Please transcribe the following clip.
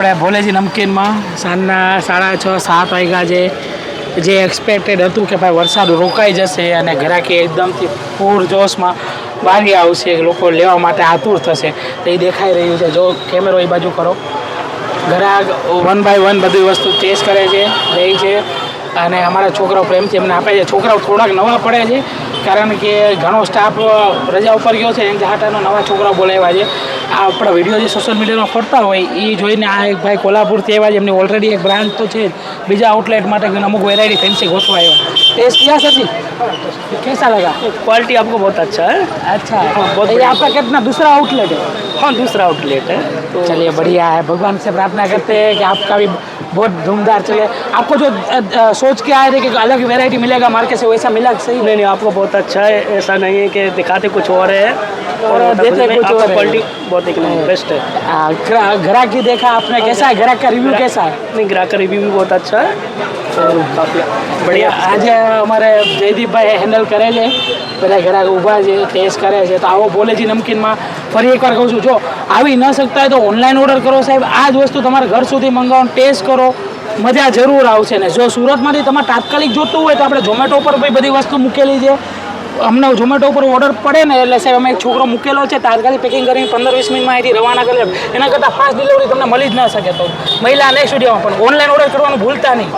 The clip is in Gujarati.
આપણે ભોલેજી નમકીનમાં સાંજના 6:30-7 વાગ્યા જે એક્સપેક્ટેડ હતું કે ભાઈ વરસાદ રોકાઈ જશે અને ઘરાકી એકદમથી પૂરજોશમાં બહાર આવશે, લોકો લેવા માટે આતુર થશે, તો એ દેખાઈ રહ્યું છે. જો કેમેરો એ બાજુ કરો, ઘરાક 1 બાય 1 બધી વસ્તુ ટેસ્ટ કરે છે, લે છે અને અમારા છોકરાઓ પ્રેમથી એમને આપે છે. છોકરાઓ થોડાક નવા પડે છે કારણ કે ઘણો સ્ટાફ રજા ઉપર ગયો છે, એમ હાટાનો નવા છોકરાઓ બોલાવ્યા છે. આ આપણા વિડીયો જે સોશિયલ મીડિયામાં ફરતા હોય એ જોઈને આ એક ભાઈ કોલ્હાપુરથી આવ્યા છે, એમની ઓલરેડી એક બ્રાન્ચ તો છે, બીજા आउटलेट માટે અमुक वेराइटी फैंसी घोषवा आया. टेस्ट किया सर जी, कैसा लगा? क्वालिटी आपको बहुत अच्छा है. अच्छा है. हाँ, बहुत ये आपका कितना दूसरा आउटलेट है? हाँ, दूसरा आउटलेट है. तो चलिए बढ़िया है. भगवान से प्रार्थना करते हैं कि आपका भी बहुत धूमधार चले. आपको जो सोच के आए थे कि अलग वैरायटी मिलेगा मार्केट से, वैसा मिला सही? नहीं, आपको बहुत अच्छा है. ऐसा नहीं है कि दिखाते कुछ और है और देते कुछ और है. क्वालिटी बहुत एक बेस्ट है. ग्राहक देखा आपने, कैसा है ग्राहक का रिव्यू, कैसा है? नहीं, ग्राहक का रिव्यू भी बहुत अच्छा है और काफ़ी बढ़िया. આજે અમારે જયદીપભાઈ હેન્ડલ કરે છે, બધા ગ્રાહક ઊભા છે, ટેસ્ટ કરે છે. તો આવો ભોલેજી નમકીનમાં ફરી એકવાર કહું છું, જો આવી ન શકતા હોય તો ઓનલાઈન ઓર્ડર કરો સાહેબ. આ જ વસ્તુ તમારા ઘર સુધી મંગાવો, ટેસ્ટ કરો, મજા જરૂર આવશે. ને જો સુરતમાંથી તમારે તાત્કાલિક જોતું હોય તો આપણે ઝોમેટો ઉપર ભાઈ બધી વસ્તુ મૂકેલી છે. અમને ઝોમેટો ઉપર ઓર્ડર પડે ને એટલે સાહેબ અમે એક છોકરો મૂકેલો છે, તાત્કાલિક પેકિંગ કરીને 15-20 મિનિટમાં અહીંથી રવાના કરે. એના કરતાં ફાસ્ટ ડિલિવરી તમને મળી જ ન શકે. તો મહિલા નેક્સ્ટ વિડીયોમાં પણ ઓનલાઈન ઓર્ડર કરવાનું ભૂલતા નહીં.